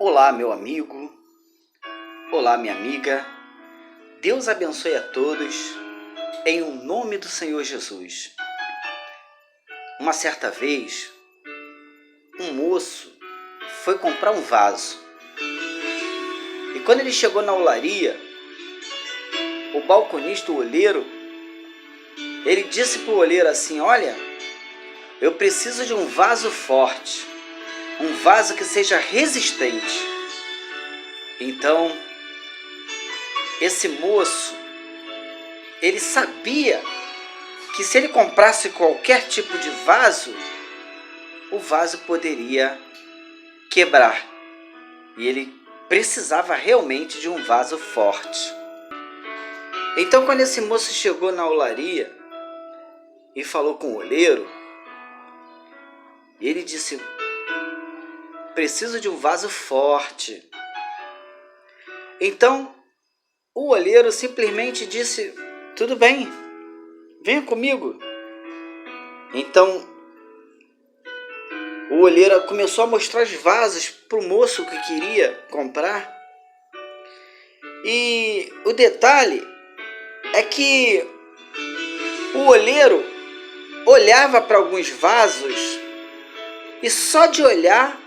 Olá, meu amigo. Olá, minha amiga. Deus abençoe a todos, em o nome do Senhor Jesus. Uma certa vez, um moço foi comprar um vaso. E quando ele chegou na olaria, o balconista, o olheiro, ele disse para o olheiro assim: olha, eu preciso de um vaso forte, um vaso que seja resistente. Então, esse moço, ele sabia que se ele comprasse qualquer tipo de vaso, o vaso poderia quebrar. E ele precisava realmente de um vaso forte. Então, quando esse moço chegou na olaria e falou com o olheiro, ele disse: preciso de um vaso forte. Então, o olheiro simplesmente disse: tudo bem, venha comigo. Então, o olheiro começou a mostrar os vasos para o moço que queria comprar. E o detalhe é que o olheiro olhava para alguns vasos e só de olhar,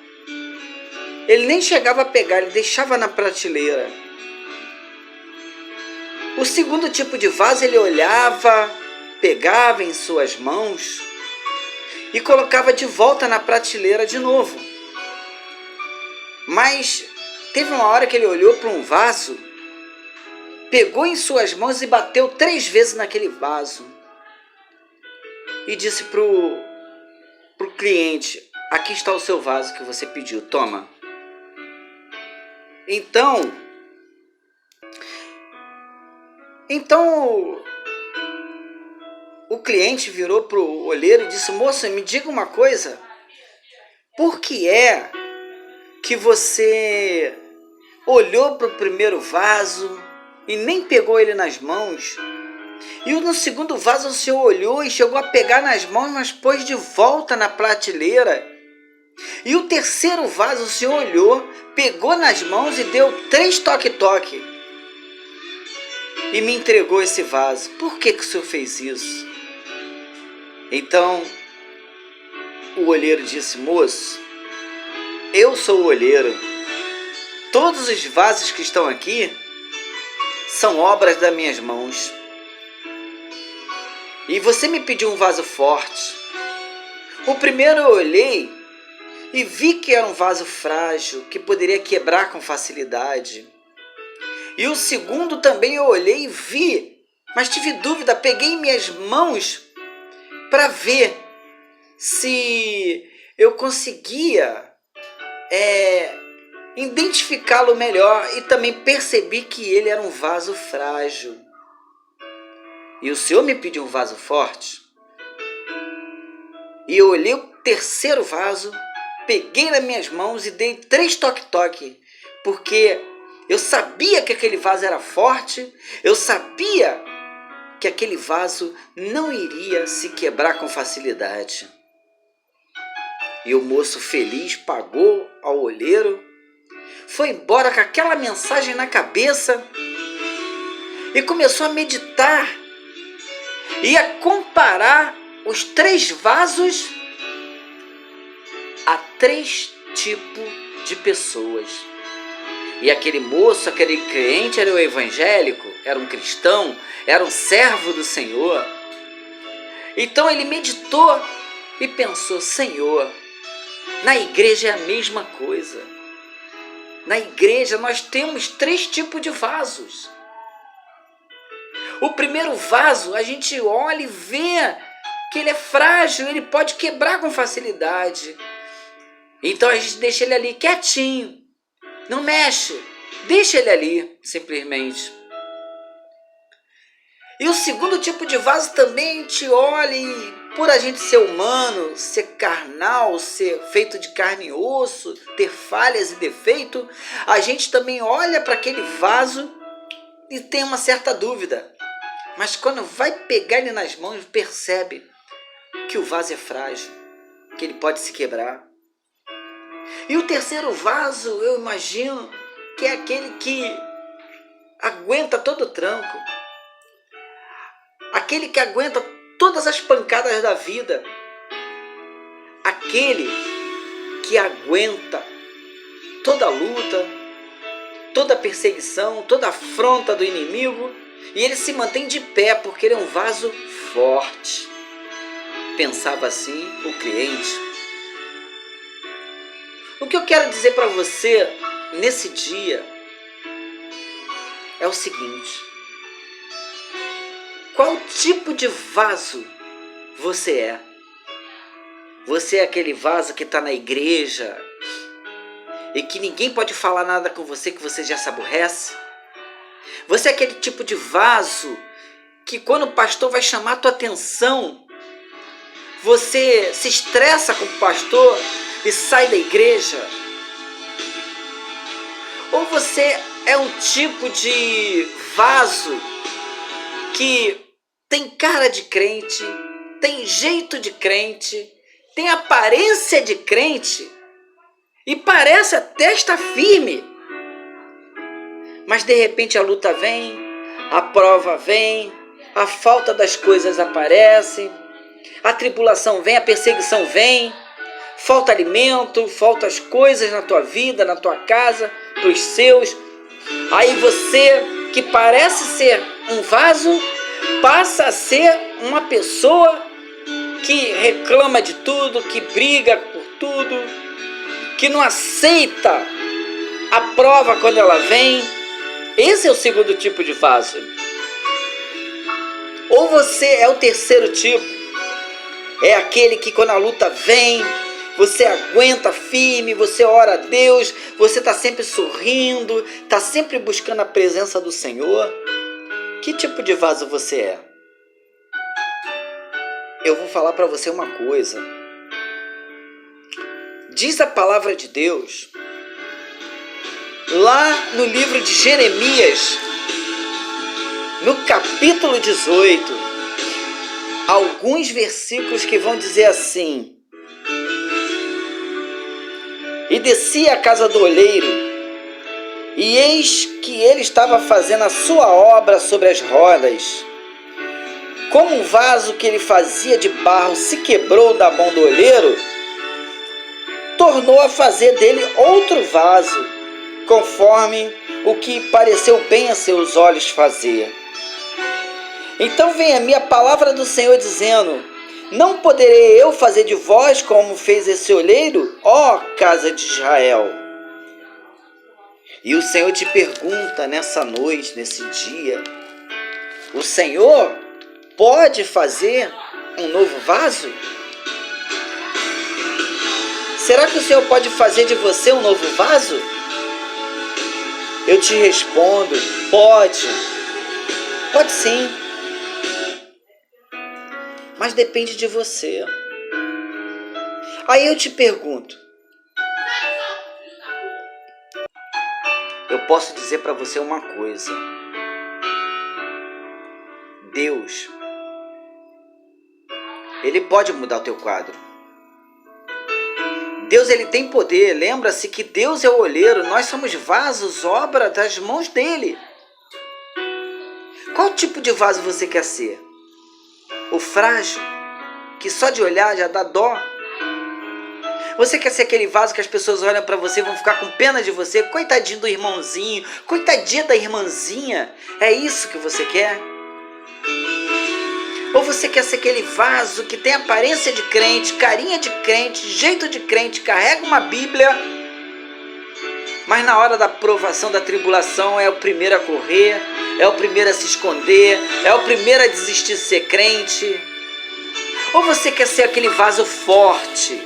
ele nem chegava a pegar, ele deixava na prateleira. O segundo tipo de vaso ele olhava, pegava em suas mãos e colocava de volta na prateleira de novo. Mas teve uma hora que ele olhou para um vaso, pegou em suas mãos e bateu 3 vezes naquele vaso. E disse pro cliente: aqui está o seu vaso que você pediu, toma. Então o cliente virou pro olheiro e disse: moça, me diga uma coisa, por que é que você olhou para o primeiro vaso e nem pegou ele nas mãos, e no segundo vaso o senhor olhou e chegou a pegar nas mãos, mas pôs de volta na prateleira, e o terceiro vaso o senhor olhou, pegou nas mãos e deu 3 toque-toque e me entregou esse vaso? Por que o senhor fez isso? Então o olheiro disse: moço, eu sou o olheiro, todos os vasos que estão aqui são obras das minhas mãos, e você me pediu um vaso forte. O primeiro eu olhei e vi que era um vaso frágil, que poderia quebrar com facilidade. E o segundo também eu olhei e vi, mas tive dúvida, peguei em minhas mãos para ver se eu conseguia identificá-lo melhor, e também percebi que ele era um vaso frágil. E o senhor me pediu um vaso forte. E eu olhei o terceiro vaso, peguei nas minhas mãos e dei 3 toque-toque, porque eu sabia que aquele vaso era forte, eu sabia que aquele vaso não iria se quebrar com facilidade. E o moço feliz pagou ao olheiro, foi embora com aquela mensagem na cabeça e começou a meditar e a comparar os 3 vasos a 3 tipos de pessoas. E aquele moço, aquele cliente era um evangélico, era um cristão, era um servo do Senhor. Então ele meditou e pensou: Senhor, na igreja é a mesma coisa. Na igreja nós temos 3 tipos de vasos. O primeiro vaso, a gente olha e vê que ele é frágil, ele pode quebrar com facilidade. Então a gente deixa ele ali quietinho, não mexe, deixa ele ali, simplesmente. E o segundo tipo de vaso também a gente olha e, por a gente ser humano, ser carnal, ser feito de carne e osso, ter falhas e defeitos, a gente também olha para aquele vaso e tem uma certa dúvida. Mas quando vai pegar ele nas mãos, percebe que o vaso é frágil, que ele pode se quebrar. E o terceiro vaso, eu imagino, que é aquele que aguenta todo o tranco. Aquele que aguenta todas as pancadas da vida. Aquele que aguenta toda a luta, toda a perseguição, toda a afronta do inimigo, e ele se mantém de pé porque ele é um vaso forte. Pensava assim o cliente. O que eu quero dizer para você nesse dia é o seguinte: qual tipo de vaso você é? Você é aquele vaso que está na igreja e que ninguém pode falar nada com você, que você já se aborrece? Você é aquele tipo de vaso que quando o pastor vai chamar a tua atenção, você se estressa com o pastor e sai da igreja? Ou você é um tipo de vaso que tem cara de crente, tem jeito de crente, tem aparência de crente e parece até estar firme, mas de repente a luta vem, a prova vem, a falta das coisas aparece, a tribulação vem, a perseguição vem, falta alimento, faltam as coisas na tua vida, na tua casa, para os seus. Aí você, que parece ser um vaso, passa a ser uma pessoa que reclama de tudo, que briga por tudo, que não aceita a prova quando ela vem. Esse é o segundo tipo de vaso. Ou você é o terceiro tipo, é aquele que quando a luta vem, você aguenta firme, você ora a Deus, você está sempre sorrindo, está sempre buscando a presença do Senhor. Que tipo de vaso você é? Eu vou falar para você uma coisa. Diz a palavra de Deus, lá no livro de Jeremias, no capítulo 18, alguns versículos que vão dizer assim: e desci à casa do olheiro, e eis que ele estava fazendo a sua obra sobre as rodas. Como um vaso que ele fazia de barro se quebrou da mão do olheiro, tornou a fazer dele outro vaso, conforme o que pareceu bem a seus olhos fazer. Então vem a mim a palavra do Senhor dizendo: não poderei eu fazer de vós como fez esse olheiro, ó casa de Israel? E o Senhor te pergunta nessa noite, nesse dia: o Senhor pode fazer um novo vaso? Será que o Senhor pode fazer de você um novo vaso? Eu te respondo: pode. Pode sim. Mas depende de você. Aí eu te pergunto, eu posso dizer para você uma coisa: Deus, Ele pode mudar o teu quadro. Deus, Ele tem poder. Lembra-se que Deus é o olheiro, nós somos vasos, obra das mãos dEle. Qual tipo de vaso você quer ser? O frágil, que só de olhar já dá dó? Você quer ser aquele vaso que as pessoas olham para você e vão ficar com pena de você? Coitadinho do irmãozinho, coitadinha da irmãzinha. É isso que você quer? Ou você quer ser aquele vaso que tem aparência de crente, carinha de crente, jeito de crente, carrega uma Bíblia, mas na hora da provação, da tribulação, é o primeiro a correr, é o primeiro a se esconder, é o primeiro a desistir de ser crente? Ou você quer ser aquele vaso forte,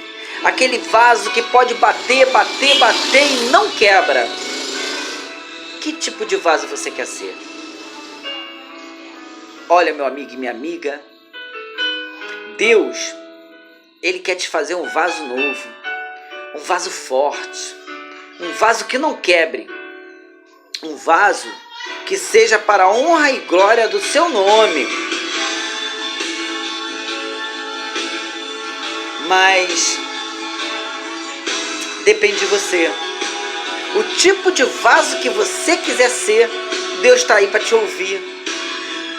aquele vaso que pode bater, bater, bater e não quebra? Que tipo de vaso você quer ser? Olha, meu amigo e minha amiga, Deus, Ele quer te fazer um vaso novo, um vaso forte, um vaso que não quebre, um vaso que seja para a honra e glória do seu nome. Mas depende de você. O tipo de vaso que você quiser ser, Deus está aí para te ouvir.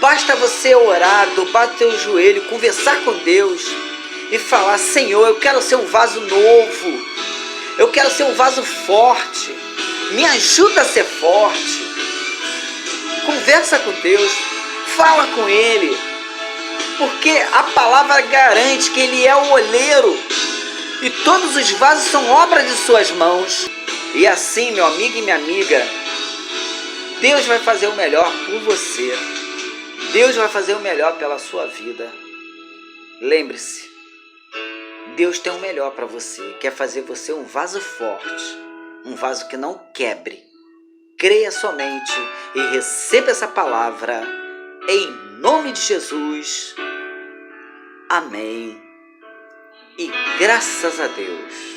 Basta você orar, dobrar o teu joelho, conversar com Deus e falar: Senhor, eu quero ser um vaso novo, eu quero ser um vaso forte, me ajuda a ser forte. Conversa com Deus, fala com Ele, porque a palavra garante que Ele é o oleiro e todos os vasos são obra de suas mãos. E assim, meu amigo e minha amiga, Deus vai fazer o melhor por você. Deus vai fazer o melhor pela sua vida. Lembre-se, Deus tem o melhor para você. Quer fazer você um vaso forte, um vaso que não quebre. Creia somente e receba essa palavra em nome de Jesus. Amém. E graças a Deus.